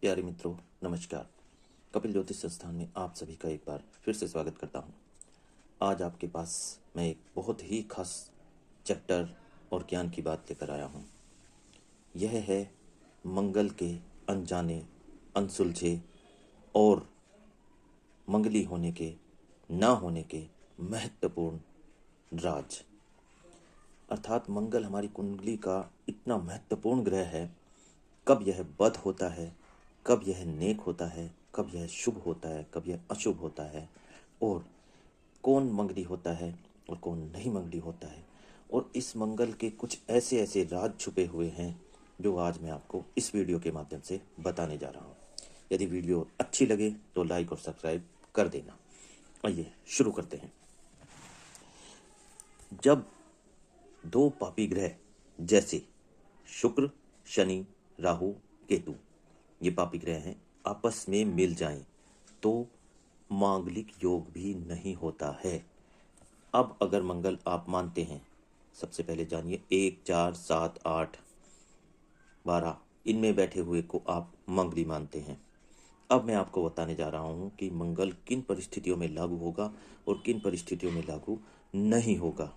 प्यारे मित्रों, नमस्कार। कपिल ज्योतिष संस्थान में आप सभी का एक बार फिर से स्वागत करता हूँ। आज आपके पास मैं एक बहुत ही खास चैप्टर और ज्ञान की बात लेकर आया हूँ। यह है मंगल के अनजाने, अनसुलझे और मंगली होने के, ना होने के महत्वपूर्ण राज। अर्थात मंगल हमारी कुंडली का इतना महत्वपूर्ण ग्रह है। कब यह बद होता है, कब यह नेक होता है, कब यह शुभ होता है, कब यह अशुभ होता है, और कौन मंगली होता है और कौन नहीं मंगली होता है। और इस मंगल के कुछ ऐसे ऐसे राज छुपे हुए हैं जो आज मैं आपको इस वीडियो के माध्यम से बताने जा रहा हूँ। यदि वीडियो अच्छी लगे तो लाइक और सब्सक्राइब कर देना। आइए शुरू करते हैं। जब दो पापी ग्रह जैसे शुक्र, शनि, राहु, केतु, ये पापी ग्रह हैं, आपस में मिल जाएं तो मांगलिक योग भी नहीं होता है। अब अगर मंगल आप मानते हैं, सबसे पहले जानिए 1, 4, 7, 8, 12 इनमें बैठे हुए को आप मंगली मानते हैं। अब मैं आपको बताने जा रहा हूं कि मंगल किन परिस्थितियों में लागू होगा और किन परिस्थितियों में लागू नहीं होगा,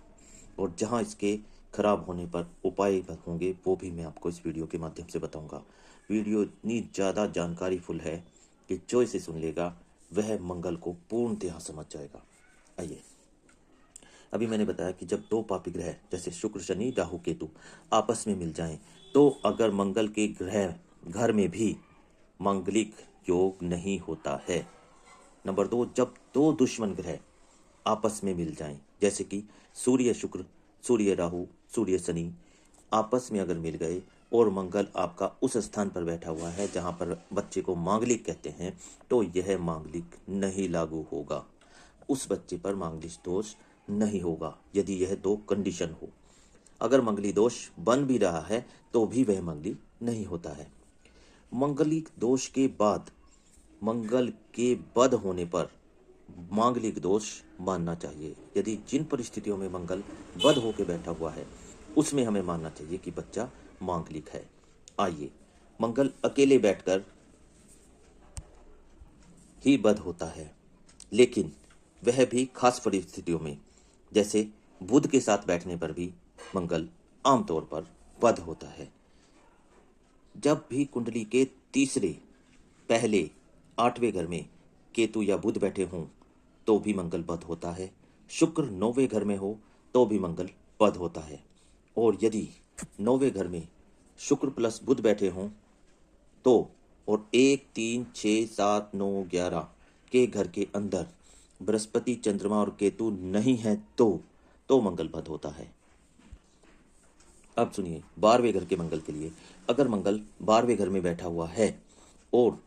और जहां इसके खराब होने पर उपाय होंगे वो भी मैं आपको इस वीडियो के माध्यम से बताऊंगा। वीडियो इतनी ज़्यादा जानकारीफुल है कि जो इसे सुन लेगा वह मंगल को पूर्णतः समझ जाएगा। आइए, अभी मैंने बताया कि जब दो पापी ग्रह जैसे शुक्र, शनि, राहु, केतु आपस में मिल जाएं तो अगर मंगल के ग्रह घर में भी मांगलिक योग नहीं होता है। नंबर 2, जब दो दुश्मन ग्रह आपस में मिल जाएं, जैसे कि सूर्य शुक्र, सूर्य राहु, सूर्य शनि आपस में अगर मिल गए और मंगल आपका उस स्थान पर बैठा हुआ है जहां पर बच्चे को मांगलिक कहते हैं, तो यह मांगलिक नहीं लागू होगा। उस बच्चे पर मांगलिक दोष नहीं होगा यदि यह दो कंडीशन हो। अगर मंगली दोष बन भी रहा है तो भी वह मंगली नहीं होता है। मंगलिक दोष के बाद मंगल के बद होने पर मांगलिक दोष मानना चाहिए। यदि जिन परिस्थितियों में मंगल बद होकर बैठा हुआ है उसमें हमें मानना चाहिए कि बच्चा मांगलिक है। आइए, मंगल अकेले बैठकर ही बद होता है, लेकिन वह भी खास परिस्थितियों में, जैसे बुध के साथ बैठने पर भी मंगल आमतौर पर बद होता है। जब भी कुंडली के तीसरे, पहले, 8वें घर में केतु या बुध बैठे हों तो भी मंगल बद होता है। शुक्र 9वें घर में हो तो भी मंगल बद होता है। और यदि 9वें घर में शुक्र प्लस बुध बैठे हों तो, और 1, 3, 6, 7, 9, 11 के घर के अंदर बृहस्पति, चंद्रमा और केतु नहीं है तो मंगल बद होता है। अब सुनिए 12वें घर के मंगल के लिए। अगर मंगल 12वें घर में बैठा हुआ है और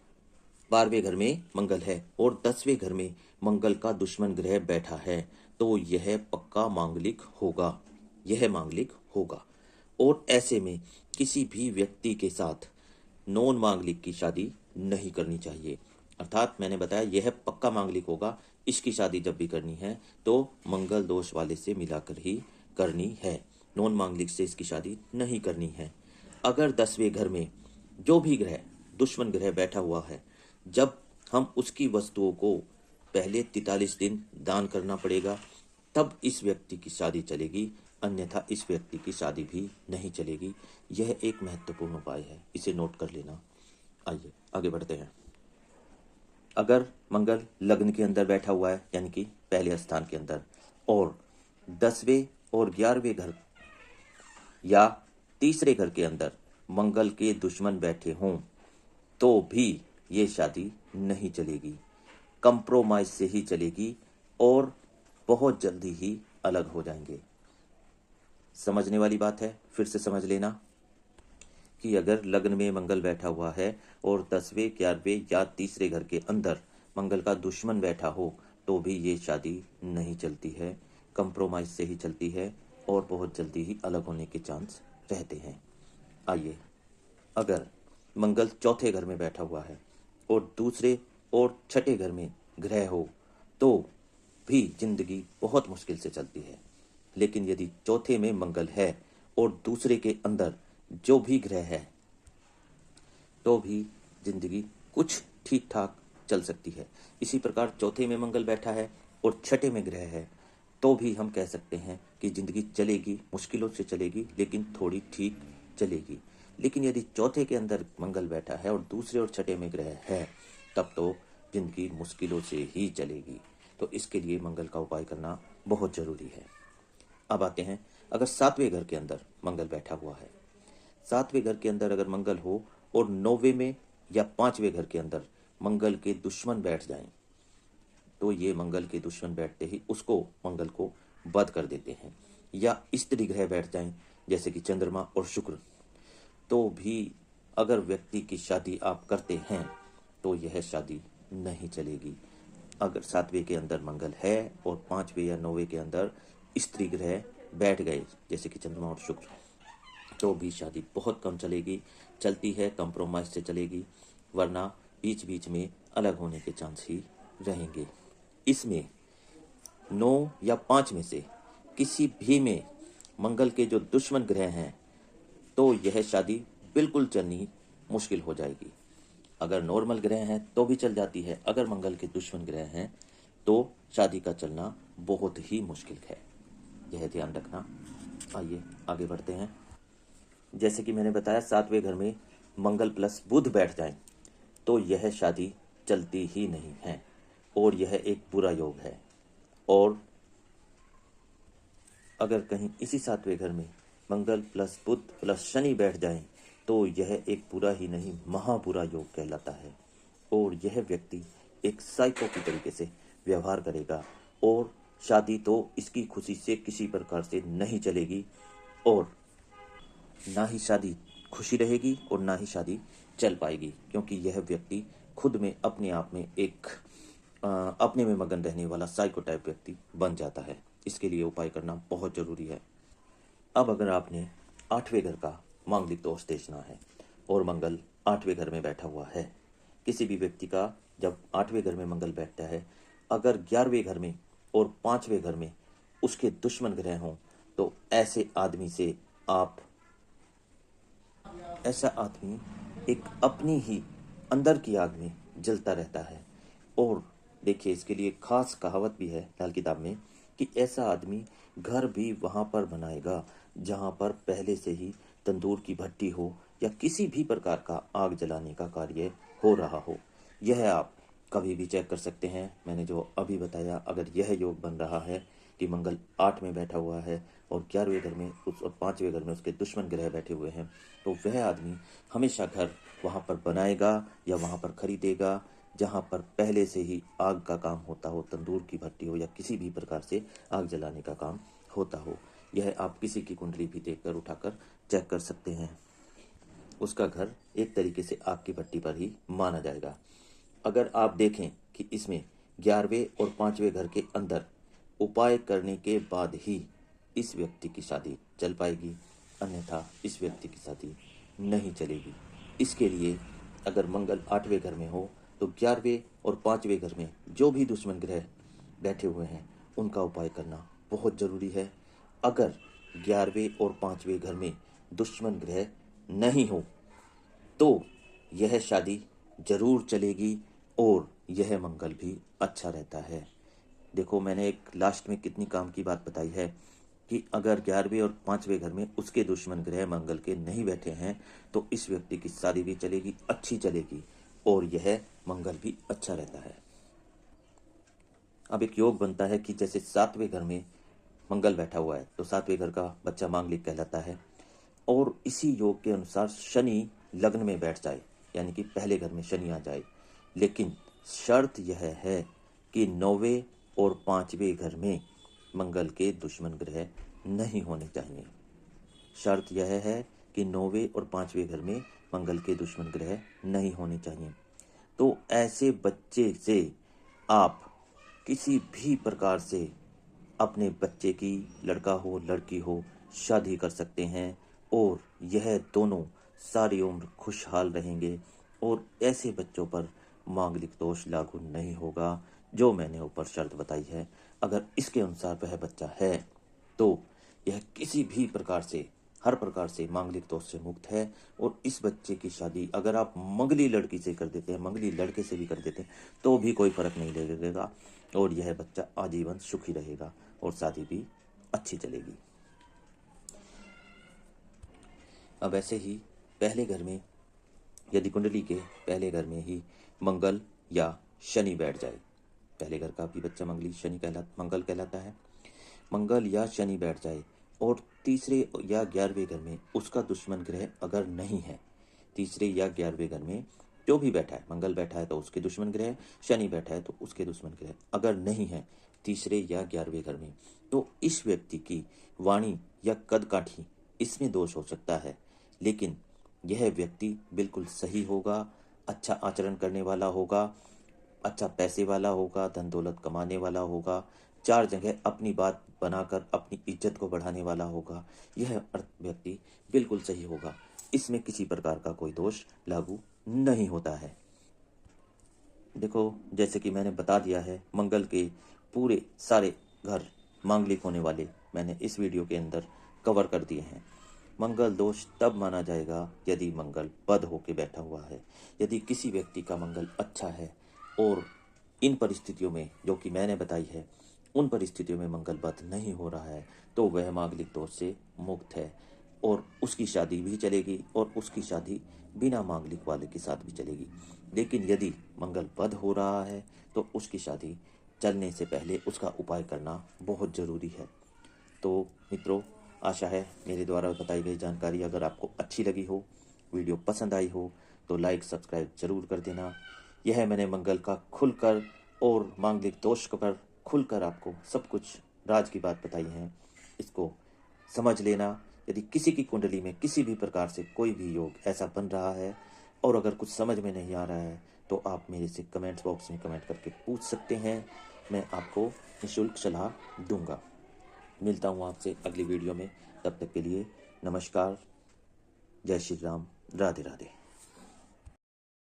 12वें घर में मंगल है और 10वें घर में मंगल का दुश्मन ग्रह बैठा है तो यह पक्का मांगलिक होगा, यह मांगलिक होगा। और ऐसे में किसी भी व्यक्ति के साथ नॉन मांगलिक की शादी नहीं करनी चाहिए। अर्थात मैंने बताया यह पक्का मांगलिक होगा। इसकी शादी जब भी करनी है तो मंगल दोष वाले से मिलाकर ही करनी है, नॉन मांगलिक से इसकी शादी नहीं करनी है। अगर 10वें घर में जो भी ग्रह दुश्मन ग्रह बैठा हुआ है, जब हम उसकी वस्तुओं को पहले 43 दिन दान करना पड़ेगा, तब इस व्यक्ति की शादी चलेगी, अन्यथा इस व्यक्ति की शादी भी नहीं चलेगी। यह एक महत्वपूर्ण उपाय है, इसे नोट कर लेना। आइए आगे बढ़ते हैं। अगर मंगल लग्न के अंदर बैठा हुआ है, यानी कि पहले स्थान के अंदर, और 10वें और 11वें घर या तीसरे घर के अंदर मंगल के दुश्मन बैठे हों तो भी ये शादी नहीं चलेगी, कंप्रोमाइज से ही चलेगी और बहुत जल्दी ही अलग हो जाएंगे। समझने वाली बात है, फिर से समझ लेना कि अगर लग्न में मंगल बैठा हुआ है और 10वें, 11वें या तीसरे घर के अंदर मंगल का दुश्मन बैठा हो तो भी ये शादी नहीं चलती है, कंप्रोमाइज से ही चलती है और बहुत जल्दी ही अलग होने के चांस रहते हैं। आइए, अगर मंगल चौथे घर में बैठा हुआ है और दूसरे और छठे घर में ग्रह हो तो भी जिंदगी बहुत मुश्किल से चलती है। लेकिन यदि चौथे में मंगल है और दूसरे के अंदर जो भी ग्रह है तो भी जिंदगी कुछ ठीक ठाक चल सकती है। इसी प्रकार चौथे में मंगल बैठा है और छठे में ग्रह है, तो भी हम कह सकते हैं कि जिंदगी चलेगी, मुश्किलों से चलेगी, लेकिन थोड़ी ठीक चलेगी। लेकिन यदि चौथे के अंदर मंगल बैठा है और दूसरे और छठे में ग्रह है, तब तो जिंदगी मुश्किलों से ही चलेगी। तो इसके लिए मंगल का उपाय करना बहुत जरूरी है। अब आते हैं, अगर सातवें घर के अंदर मंगल बैठा हुआ है, सातवें घर के अंदर अगर मंगल हो और नौवें में या पांचवें घर के अंदर मंगल के दुश्मन बैठ जाएं, तो ये मंगल के दुश्मन बैठते ही उसको, मंगल को वध कर देते हैं। या स्त्री ग्रह बैठ जाएं, जैसे कि चंद्रमा और शुक्र, तो भी अगर व्यक्ति की शादी आप करते हैं तो यह शादी नहीं चलेगी। अगर सातवें के अंदर मंगल है और पांचवें या नौवें के अंदर स्त्री ग्रह बैठ गए, जैसे कि चंद्रमा और शुक्र, तो भी शादी बहुत कम चलेगी। चलती है कंप्रोमाइज से चलेगी, वरना बीच बीच में अलग होने के चांस ही रहेंगे। इसमें 9 या 5 में से किसी भी में मंगल के जो दुश्मन ग्रह हैं, तो यह शादी बिल्कुल चलनी मुश्किल हो जाएगी। अगर नॉर्मल ग्रह हैं तो भी चल जाती है, अगर मंगल के दुश्मन ग्रह हैं तो शादी का चलना बहुत ही मुश्किल है। यह ध्यान रखना। आइए आगे बढ़ते हैं। जैसे कि मैंने बताया, सातवें घर में मंगल प्लस बुध बैठ जाए तो यह शादी चलती ही नहीं है और यह एक बुरा योग है। और अगर कहीं इसी सातवें घर में मंगल प्लस बुध प्लस शनि बैठ जाए तो यह एक बुरा ही नहीं, महाबुरा योग कहलाता है। और यह व्यक्ति एक साइको की तरीके से व्यवहार करेगा और शादी तो इसकी खुशी से किसी प्रकार से नहीं चलेगी, और ना ही शादी खुशी रहेगी और ना ही शादी चल पाएगी, क्योंकि यह व्यक्ति खुद में अपने आप में एक अपने में मगन रहने वाला साइको टाइप व्यक्ति बन जाता है। इसके लिए उपाय करना बहुत जरूरी है। अब अगर आपने आठवें घर का मांगलिक दोष देखना है और मंगल आठवें घर में बैठा हुआ है, किसी भी व्यक्ति का जब आठवें घर में मंगल बैठता है, अगर 11वें घर में और 5वें घर में उसके दुश्मन ग्रह हों, तो ऐसे आदमी से ऐसा आदमी एक अपनी ही अंदर की आग में जलता रहता है। और देखिए, इसके लिए खास कहावत भी है लाल किताब में कि ऐसा आदमी घर भी वहां पर बनाएगा जहां पर पहले से ही तंदूर की भट्टी हो या किसी भी प्रकार का आग जलाने का कार्य हो रहा हो। यह आप कभी भी चेक कर सकते हैं। मैंने जो अभी बताया, अगर यह योग बन रहा है कि मंगल 8 में बैठा हुआ है और 11वें घर में उस और 5वें घर में उसके दुश्मन ग्रह बैठे हुए हैं, तो वह आदमी हमेशा घर वहां पर बनाएगा या वहां पर खरीदेगा जहां पर पहले से ही आग का काम होता हो, तंदूर की भट्टी हो या किसी भी प्रकार से आग जलाने का काम होता हो। यह आप किसी की कुंडली भी देखकर उठाकर चेक कर सकते हैं। उसका घर एक तरीके से आग की भट्टी पर ही माना जाएगा। अगर आप देखें कि इसमें 11वें और 5वें घर के अंदर उपाय करने के बाद ही इस व्यक्ति की शादी चल पाएगी, अन्यथा इस व्यक्ति की शादी नहीं चलेगी। इसके लिए अगर मंगल 8वें घर में हो तो 11वें और 5वें घर में जो भी दुश्मन ग्रह बैठे हुए हैं उनका उपाय करना बहुत जरूरी है। अगर 11वें और 5वें घर में दुश्मन ग्रह नहीं हो तो यह शादी जरूर चलेगी और यह मंगल भी अच्छा रहता है। देखो, मैंने एक लास्ट में कितनी काम की बात बताई है कि अगर 11वें और 5वें घर में उसके दुश्मन ग्रह मंगल के नहीं बैठे हैं तो इस व्यक्ति की शादी भी चलेगी, अच्छी चलेगी, और यह मंगल भी अच्छा रहता है। अब एक योग बनता है कि जैसे 7वें घर में मंगल बैठा हुआ है तो 7वें घर का बच्चा मांगलिक कहलाता है, और इसी योग के अनुसार शनि लग्न में बैठ जाए, यानी कि पहले घर में शनि आ जाए। लेकिन शर्त यह है कि 9वें और 5वें घर में मंगल के दुश्मन ग्रह नहीं होने चाहिए। शर्त यह है कि 9वें और 5वें घर में मंगल के दुश्मन ग्रह नहीं होने चाहिए। तो ऐसे बच्चे से आप किसी भी प्रकार से अपने बच्चे की, लड़का हो लड़की हो, शादी कर सकते हैं और यह दोनों सारी उम्र खुशहाल रहेंगे और ऐसे बच्चों पर मांगलिक दोष लागू नहीं होगा जो मैंने ऊपर शर्त बताई है। अगर इसके अनुसार वह बच्चा है तो यह किसी भी प्रकार से हर प्रकार से मांगलिक दोष से मुक्त है। और इस बच्चे की शादी अगर आप मंगली लड़की से कर देते हैं, मंगली लड़के से भी कर देते हैं, तो भी कोई फर्क नहीं लगेगा और यह बच्चा आजीवन सुखी रहेगा और शादी भी अच्छी चलेगी। अब ऐसे ही पहले घर में, यदि कुंडली के पहले घर में ही मंगल या शनि बैठ जाए, पहले घर का भी बच्चा मंगल कहलाता है, मंगल या शनि बैठ जाए और तीसरे या 11वें घर में उसका दुश्मन ग्रह अगर नहीं है, तीसरे या 11वें घर में जो भी बैठा है, मंगल बैठा है तो उसके दुश्मन ग्रह, शनि बैठा है तो उसके दुश्मन ग्रह अगर नहीं है तीसरे या 11वें घर में, तो इस व्यक्ति की वाणी या कदकाठी इसमें दोष हो सकता है। लेकिन यह व्यक्ति बिल्कुल सही होगा, अच्छा आचरण करने वाला होगा, अच्छा पैसे वाला होगा, धन दौलत कमाने वाला होगा, 4 जगह अपनी बात बनाकर अपनी इज्जत को बढ़ाने वाला होगा। यह व्यक्ति बिल्कुल सही होगा, इसमें किसी प्रकार का कोई दोष लागू नहीं होता है। देखो, जैसे कि मैंने बता दिया है, मंगल के पूरे सारे घर मांगलिक होने वाले मैंने इस वीडियो के अंदर कवर कर दिए हैं। मंगल दोष तब माना जाएगा यदि मंगल बद होके बैठा हुआ है। यदि किसी व्यक्ति का मंगल अच्छा है और इन परिस्थितियों में जो कि मैंने बताई है, उन परिस्थितियों में मंगल बद नहीं हो रहा है, तो वह मांगलिक दोष से मुक्त है और उसकी शादी भी चलेगी और उसकी शादी बिना मांगलिक वाले के साथ भी चलेगी। लेकिन यदि मंगल बद हो रहा है तो उसकी शादी चलने से पहले उसका उपाय करना बहुत ज़रूरी है। तो मित्रों, आशा है मेरे द्वारा बताई गई जानकारी अगर आपको अच्छी लगी हो, वीडियो पसंद आई हो, तो लाइक सब्सक्राइब जरूर कर देना। यह मैंने मंगल का खुलकर और मांगलिक दोष पर खुलकर आपको सब कुछ राज की बात बताई है, इसको समझ लेना। यदि किसी की कुंडली में किसी भी प्रकार से कोई भी योग ऐसा बन रहा है और अगर कुछ समझ में नहीं आ रहा है तो आप मेरे से कमेंट बॉक्स में कमेंट करके पूछ सकते हैं, मैं आपको निःशुल्क सलाह दूंगा। मिलता हूँ आपसे अगली वीडियो में, तब तक के लिए नमस्कार, जय श्री राम, राधे राधे।